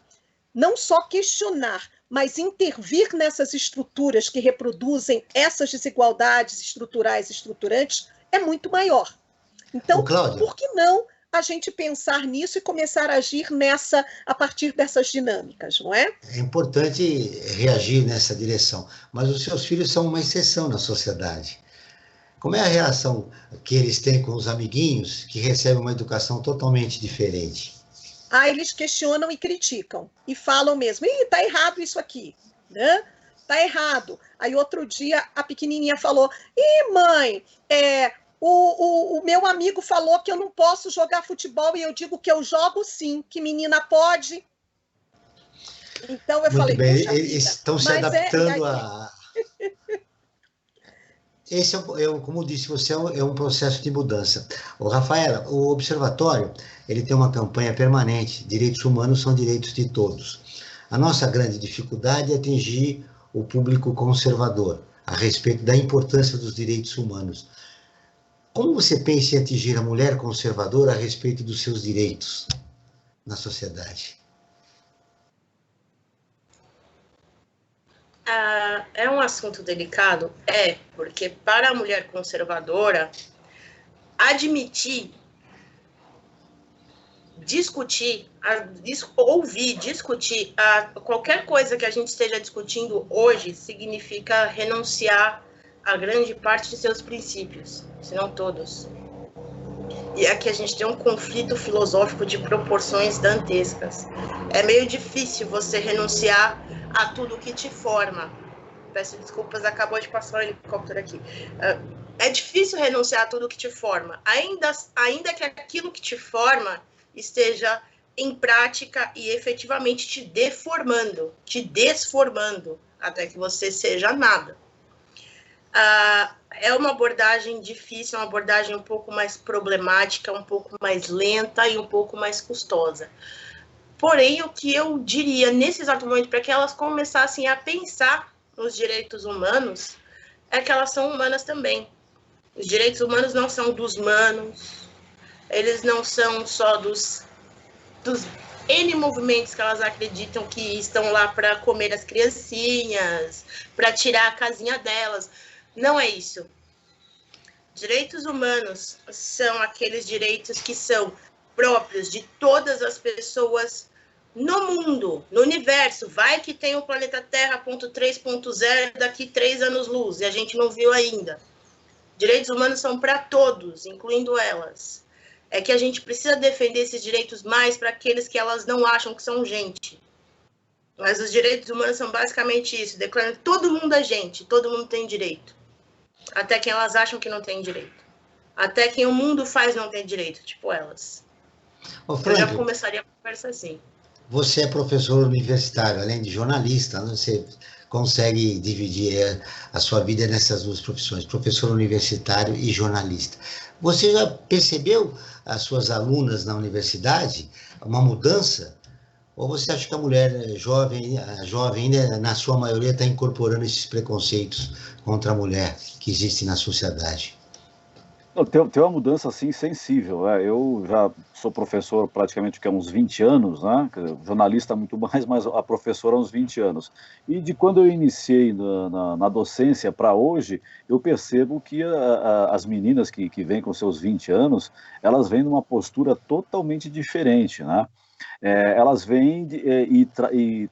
não só questionar, mas intervir nessas estruturas que reproduzem essas desigualdades estruturais e estruturantes é muito maior. Então, por que não a gente pensar nisso e começar a agir a partir dessas dinâmicas, não é?
É importante reagir nessa direção, mas os seus filhos são uma exceção na sociedade. Como é a relação que eles têm com os amiguinhos que recebem uma educação totalmente diferente?
Eles questionam e criticam, e falam mesmo, tá errado isso aqui, né? Tá errado. Aí outro dia a pequenininha falou, mãe, o meu amigo falou que eu não posso jogar futebol e eu digo que eu jogo sim, que menina pode. Então eu
muito
falei,
bem, eles estão se adaptando esse como disse você, é um processo de mudança. O Rafaela, o Observatório, ele tem uma campanha permanente, direitos humanos são direitos de todos. A nossa grande dificuldade é atingir o público conservador, a respeito da importância dos direitos humanos. Como você pensa em atingir a mulher conservadora a respeito dos seus direitos na sociedade?
É um assunto delicado? Porque para a mulher conservadora, admitir, discutir, ouvir, discutir qualquer coisa que a gente esteja discutindo hoje significa renunciar a grande parte de seus princípios, se não todos. E aqui a gente tem um conflito filosófico de proporções dantescas. É meio difícil você renunciar a tudo que te forma. Peço desculpas, acabou de passar um helicóptero aqui. É difícil renunciar a tudo que te forma, ainda que aquilo que te forma esteja em prática e efetivamente te deformando, te desformando, até que você seja nada. É uma abordagem difícil, é uma abordagem um pouco mais problemática, um pouco mais lenta e um pouco mais custosa. Porém, o que eu diria nesse exato momento, para que elas começassem a pensar nos direitos humanos, é que elas são humanas também. Os direitos humanos não são dos manos, eles não são só dos N movimentos que elas acreditam que estão lá para comer as criancinhas, para tirar a casinha delas. Não é isso. Direitos humanos são aqueles direitos que são próprios de todas as pessoas no mundo, no universo. Vai que tem o planeta Terra 3.0 daqui 3 anos-luz, e a gente não viu ainda. Direitos humanos são para todos, incluindo elas. É que a gente precisa defender esses direitos mais para aqueles que elas não acham que são gente. Mas os direitos humanos são basicamente isso, declarando que todo mundo é gente, todo mundo tem direito. Até quem elas acham que não tem direito. Até quem o mundo faz não tem direito, tipo elas.
Ô, Frank,
eu já começaria a conversa assim.
Você é professor universitário, além de jornalista, né? Você consegue dividir a sua vida nessas duas profissões, professor universitário e jornalista. Você já percebeu as suas alunas na universidade, uma mudança? Ou você acha que a mulher jovem ainda, na sua maioria, está incorporando esses preconceitos contra a mulher que existem na sociedade?
Tem uma mudança, assim, sensível, né? Eu já sou professor praticamente há uns 20 anos, né? Jornalista muito mais, mas a professora há uns 20 anos. E de quando eu iniciei na docência para hoje, eu percebo que as meninas que vêm com seus 20 anos, elas vêm numa postura totalmente diferente, né? Elas vêm e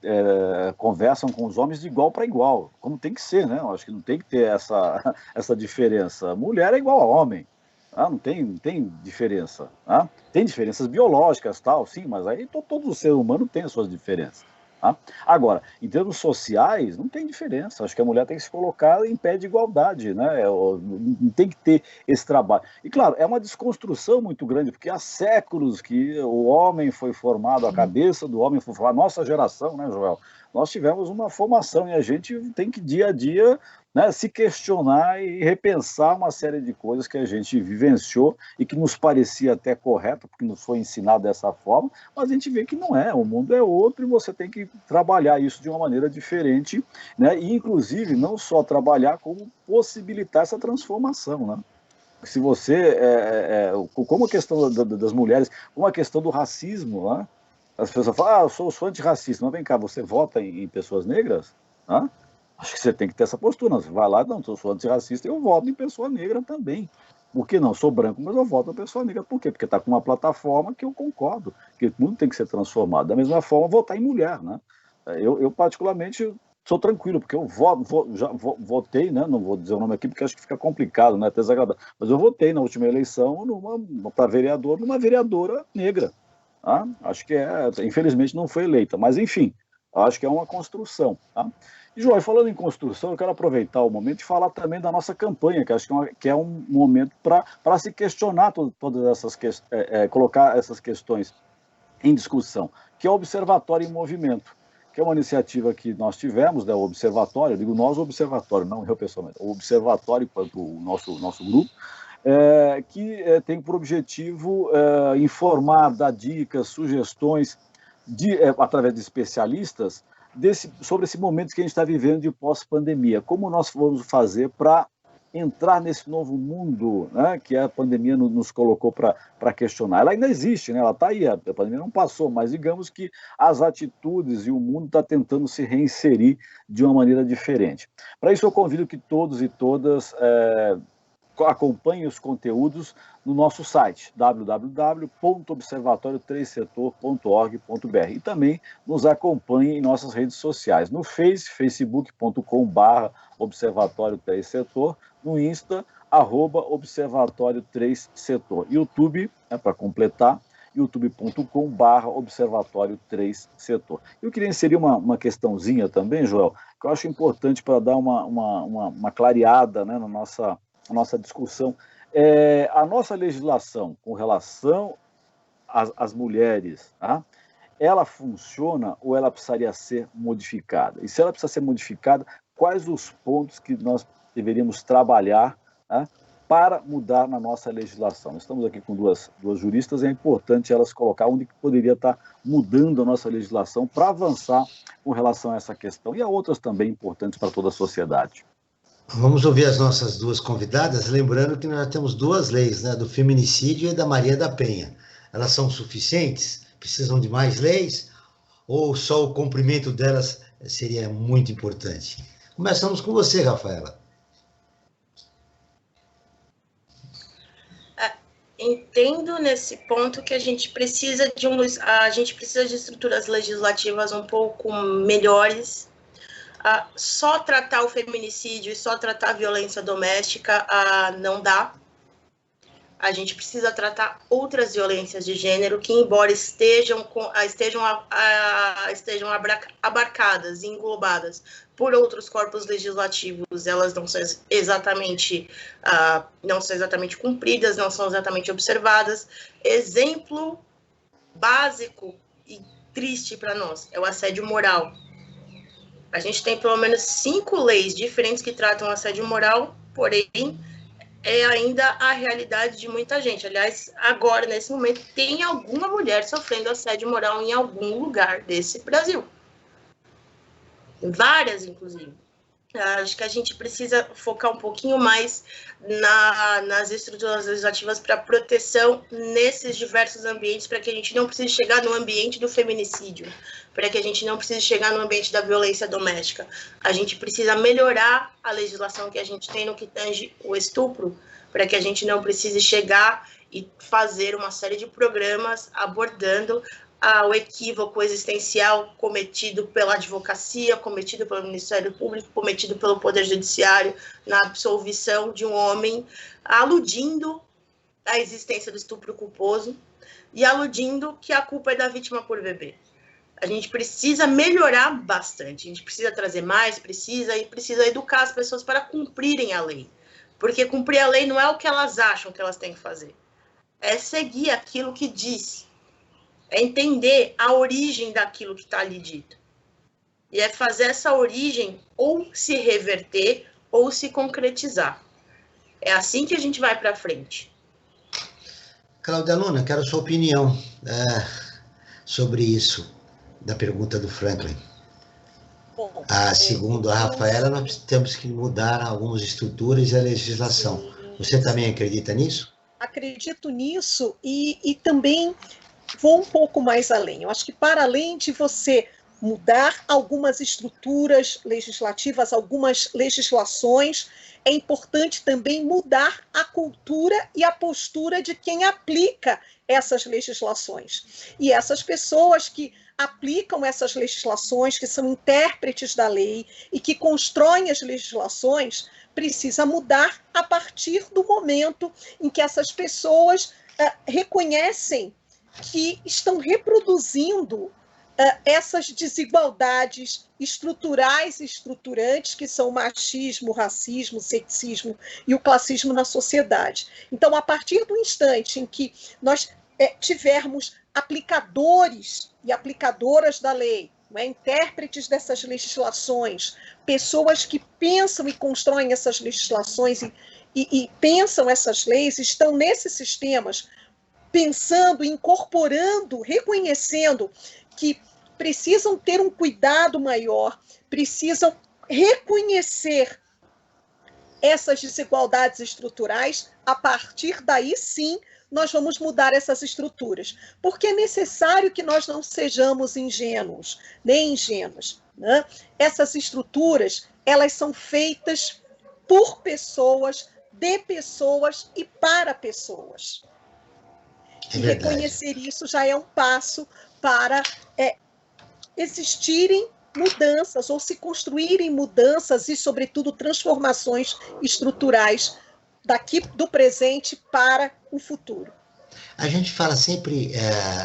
conversam com os homens de igual para igual, como tem que ser, né? Eu acho que não tem que ter essa diferença. Mulher é igual a homem. Não tem diferença. Tem diferenças biológicas, tal, sim, mas aí todo o ser humano tem as suas diferenças. Agora, em termos sociais, não tem diferença. Acho que a mulher tem que se colocar em pé de igualdade, né? Não tem que ter esse trabalho. E, claro, é uma desconstrução muito grande, porque há séculos que o homem foi formado, a cabeça do homem foi formada. Nossa geração, né, Joel? Nós tivemos uma formação e a gente tem que, dia a dia, né, se questionar e repensar uma série de coisas que a gente vivenciou e que nos parecia até correto, porque nos foi ensinado dessa forma, mas a gente vê que não é, o mundo é outro e você tem que trabalhar isso de uma maneira diferente, né, e inclusive não só trabalhar, como possibilitar essa transformação, né? Se você, como a questão das mulheres, como a questão do racismo, né? As pessoas falam, eu sou antirracista, mas vem cá, você vota em pessoas negras? Acho que você tem que ter essa postura. Você vai lá, não, eu sou antirracista, eu voto em pessoa negra também. Por que não? Sou branco, mas eu voto em pessoa negra. Por quê? Porque está com uma plataforma que eu concordo, que o mundo tem que ser transformado. Da mesma forma, votar em mulher, né? Eu particularmente, sou tranquilo, porque eu já votei, né? Não vou dizer o nome aqui, porque acho que fica complicado, né? Até desagradável. Mas eu votei na última eleição para vereador, numa vereadora negra. Acho que infelizmente não foi eleita, mas enfim, acho que é uma construção. E, João, falando em construção, eu quero aproveitar o momento e falar também da nossa campanha, que acho que é um momento para se questionar todas essas questões, colocar essas questões em discussão, que é o Observatório em Movimento, que é uma iniciativa que nós tivemos, né, o Observatório, eu digo nós, o Observatório, não eu pessoalmente, o Observatório, enquanto o nosso grupo, que tem por objetivo informar, dar dicas, sugestões, através de especialistas, sobre esse momento que a gente está vivendo de pós-pandemia. Como nós vamos fazer para entrar nesse novo mundo, né, que a pandemia nos colocou para questionar. Ela ainda existe, né, ela está aí, a pandemia não passou, mas digamos que as atitudes e o mundo está tentando se reinserir de uma maneira diferente. Para isso eu convido que todos e todas acompanhem os conteúdos no nosso site www.observatório3setor.org.br e também nos acompanhem em nossas redes sociais, no facebook.com/observatório 3 setor, no Insta, @observatório 3 setor, YouTube, para completar, youtube.com/observatório 3 setor. Eu queria inserir uma questãozinha também, Joel, que eu acho importante para dar uma clareada, né, na nossa discussão. A nossa legislação com relação às mulheres, tá? Ela funciona ou ela precisaria ser modificada? E se ela precisa ser modificada, quais os pontos que nós deveríamos trabalhar, tá, para mudar na nossa legislação? Nós estamos aqui com duas juristas, é importante elas colocar onde que poderia estar mudando a nossa legislação para avançar com relação a essa questão, e há outras também importantes para toda a sociedade.
Vamos ouvir as nossas duas convidadas, lembrando que nós já temos duas leis, né, do feminicídio e da Maria da Penha. Elas são suficientes? Precisam de mais leis? Ou só o cumprimento delas seria muito importante? Começamos com você, Rafaela.
Entendo nesse ponto que a gente precisa de estruturas legislativas um pouco melhores. Só tratar o feminicídio e só tratar a violência doméstica não dá. A gente precisa tratar outras violências de gênero que, embora estejam abarcadas e englobadas por outros corpos legislativos, elas não são exatamente cumpridas, não são exatamente observadas. Exemplo básico e triste para nós é o assédio moral. A gente tem pelo menos 5 leis diferentes que tratam assédio moral, porém, é ainda a realidade de muita gente. Aliás, agora, nesse momento, tem alguma mulher sofrendo assédio moral em algum lugar desse Brasil. Várias, inclusive. Acho que a gente precisa focar um pouquinho mais nas estruturas legislativas para proteção nesses diversos ambientes, para que a gente não precise chegar no ambiente do feminicídio, para que a gente não precise chegar no ambiente da violência doméstica. A gente precisa melhorar a legislação que a gente tem no que tange o estupro, para que a gente não precise chegar e fazer uma série de programas abordando o equívoco existencial cometido pela advocacia, cometido pelo Ministério Público, cometido pelo Poder Judiciário na absolvição de um homem, aludindo à existência do estupro culposo e aludindo que a culpa é da vítima por beber. A gente precisa melhorar bastante, a gente precisa trazer mais, precisa educar as pessoas para cumprirem a lei. Porque cumprir a lei não é o que elas acham que elas têm que fazer, é seguir aquilo que diz. É entender a origem daquilo que está ali dito. E é fazer essa origem ou se reverter ou se concretizar. É assim que a gente vai para frente.
Cláudia Luna, quero a sua opinião sobre isso, da pergunta do Franklin.
Bom,
segundo a Rafaela, nós temos que mudar algumas estruturas e a legislação. Você também acredita nisso?
Acredito nisso e também vou um pouco mais além. Eu acho que para além de você mudar algumas estruturas legislativas, algumas legislações, é importante também mudar a cultura e a postura de quem aplica essas legislações. E essas pessoas que aplicam essas legislações, que são intérpretes da lei e que constroem as legislações, precisa mudar a partir do momento em que essas pessoas reconhecem que estão reproduzindo essas desigualdades estruturais e estruturantes, que são o machismo, o racismo, o sexismo e o classismo na sociedade. Então, a partir do instante em que nós tivermos aplicadores e aplicadoras da lei, não é? Intérpretes dessas legislações, pessoas que pensam e constroem essas legislações e pensam essas leis, estão nesses sistemas, pensando, incorporando, reconhecendo que precisam ter um cuidado maior, precisam reconhecer essas desigualdades estruturais. A partir daí, sim, nós vamos mudar essas estruturas, porque é necessário que nós não sejamos ingênuos, nem ingênuas, né? Essas estruturas, elas são feitas por pessoas, de pessoas e para pessoas. E reconhecer isso já é um passo para existirem mudanças ou se construírem mudanças e, sobretudo, transformações estruturais daqui do presente para o futuro.
A gente fala sempre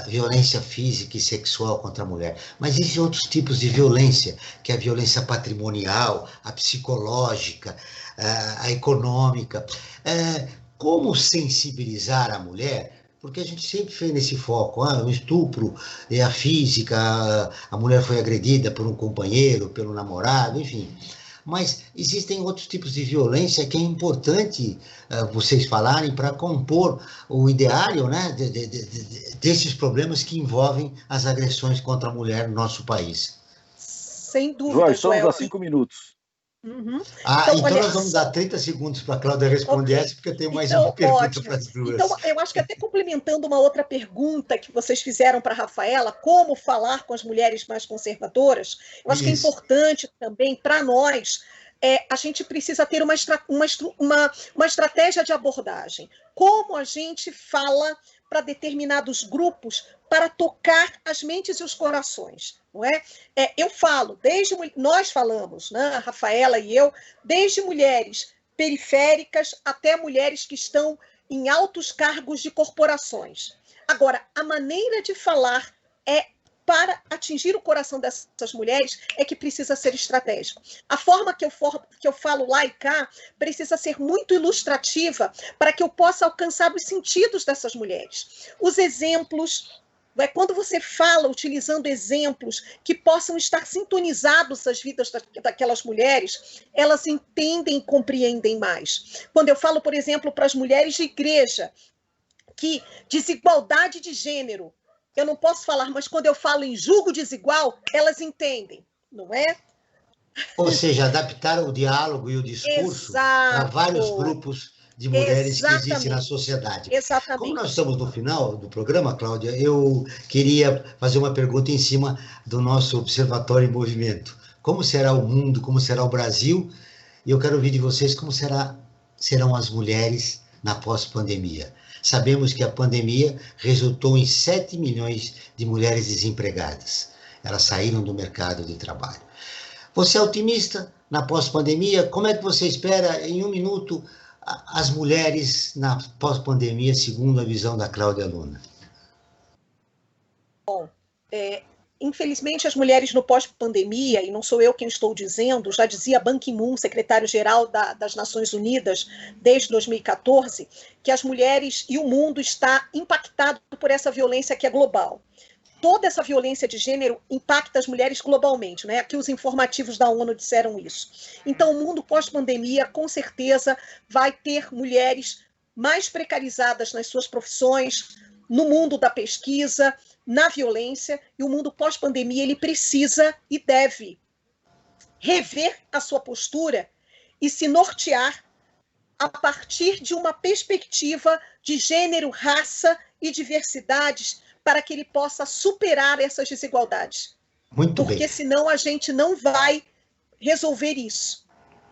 violência física e sexual contra a mulher, mas existem outros tipos de violência, que é a violência patrimonial, a psicológica, a econômica. Como sensibilizar a mulher? Porque a gente sempre fez nesse foco, o estupro, a física, a mulher foi agredida por um companheiro, pelo namorado, enfim. Mas existem outros tipos de violência que é importante vocês falarem para compor o ideário, né, desses problemas que envolvem as agressões contra a mulher no nosso país.
Sem dúvida,
Joyce, somos a 5 minutos.
Uhum.
Então olha, nós vamos dar 30 segundos para a Cláudia responder essa, porque eu tenho mais uma pergunta para as duas.
Então, eu acho que até complementando uma outra pergunta que vocês fizeram para a Rafaela, como falar com as mulheres mais conservadoras, eu acho que é importante também para nós, a gente precisa ter uma estratégia de abordagem. Como a gente fala para determinados grupos para tocar as mentes e os corações, não é? Eu falo, nós falamos, né, a Rafaela e eu, desde mulheres periféricas até mulheres que estão em altos cargos de corporações. Agora, a maneira de falar para atingir o coração dessas mulheres é que precisa ser estratégico. A forma que eu falo lá e cá precisa ser muito ilustrativa para que eu possa alcançar os sentidos dessas mulheres. Os exemplos, quando você fala utilizando exemplos que possam estar sintonizados às vidas daquelas mulheres, elas entendem e compreendem mais. Quando eu falo, por exemplo, para as mulheres de igreja, que desigualdade de gênero, eu não posso falar, mas quando eu falo em julgo desigual, elas entendem, não é?
Ou seja, adaptar o diálogo e o discurso para vários grupos de mulheres que existem na sociedade.
Exatamente.
Como nós estamos no final do programa, Cláudia, eu queria fazer uma pergunta em cima do nosso Observatório em Movimento. Como será o mundo, como será o Brasil? E eu quero ouvir de vocês como serão as mulheres na pós-pandemia. Sabemos que a pandemia resultou em 7 milhões de mulheres desempregadas. Elas saíram do mercado de trabalho. Você é otimista na pós-pandemia? Como é que você espera, em 1 minuto, as mulheres na pós-pandemia, segundo a visão da Cláudia Luna?
Bom, infelizmente, as mulheres no pós-pandemia, e não sou eu quem estou dizendo, já dizia Ban Ki-moon, secretário-geral das Nações Unidas, desde 2014, que as mulheres e o mundo está impactado por essa violência que é global. Toda essa violência de gênero impacta as mulheres globalmente, né? Aqui os informativos da ONU disseram isso. Então, o mundo pós-pandemia, com certeza, vai ter mulheres mais precarizadas nas suas profissões, no mundo da pesquisa, na violência, e o mundo pós-pandemia ele precisa e deve rever a sua postura e se nortear a partir de uma perspectiva de gênero, raça e diversidades para que ele possa superar essas desigualdades.
Muito bem.
Porque senão a gente não vai resolver isso.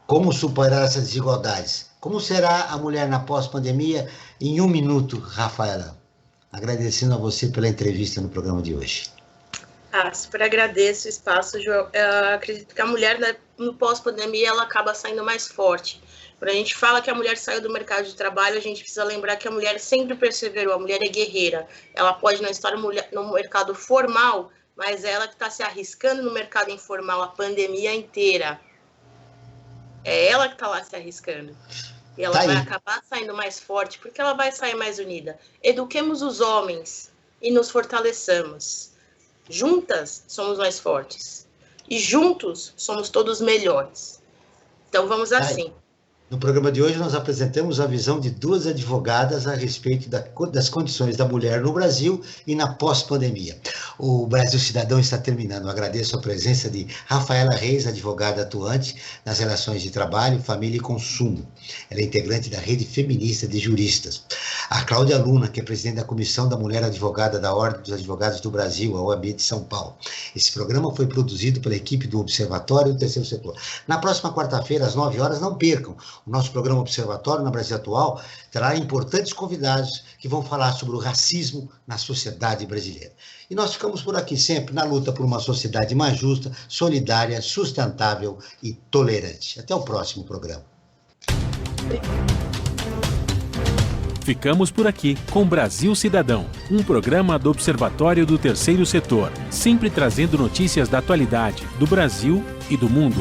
Como superar essas desigualdades? Como será a mulher na pós-pandemia? Em 1 minuto, Rafaela. Agradecendo a você pela entrevista no programa de hoje.
Super agradeço o espaço, Joel. Eu acredito que a mulher, no pós-pandemia, ela acaba saindo mais forte. Quando a gente fala que a mulher saiu do mercado de trabalho, a gente precisa lembrar que a mulher sempre perseverou, a mulher é guerreira. Ela pode não estar no mercado formal, mas é ela que está se arriscando no mercado informal a pandemia inteira. É ela que está lá se arriscando. E ela vai acabar saindo mais forte, porque ela vai sair mais unida. Eduquemos os homens e nos fortaleçamos. Juntas somos mais fortes. E juntos somos todos melhores. Então vamos assim.
No programa de hoje, nós apresentamos a visão de duas advogadas a respeito das condições da mulher no Brasil e na pós-pandemia. O Brasil Cidadão está terminando. Eu agradeço a presença de Rafaela Reis, advogada atuante nas relações de trabalho, família e consumo. Ela é integrante da Rede Feminista de Juristas. A Cláudia Luna, que é presidente da Comissão da Mulher Advogada da Ordem dos Advogados do Brasil, a OAB de São Paulo. Esse programa foi produzido pela equipe do Observatório do Terceiro Setor. Na próxima quarta-feira, às 9 horas, não percam. O nosso programa Observatório na Brasil Atual terá importantes convidados que vão falar sobre o racismo na sociedade brasileira. E nós ficamos por aqui sempre na luta por uma sociedade mais justa, solidária, sustentável e tolerante. Até o próximo programa.
Ficamos por aqui com Brasil Cidadão, um programa do Observatório do Terceiro Setor, sempre trazendo notícias da atualidade, do Brasil e do mundo.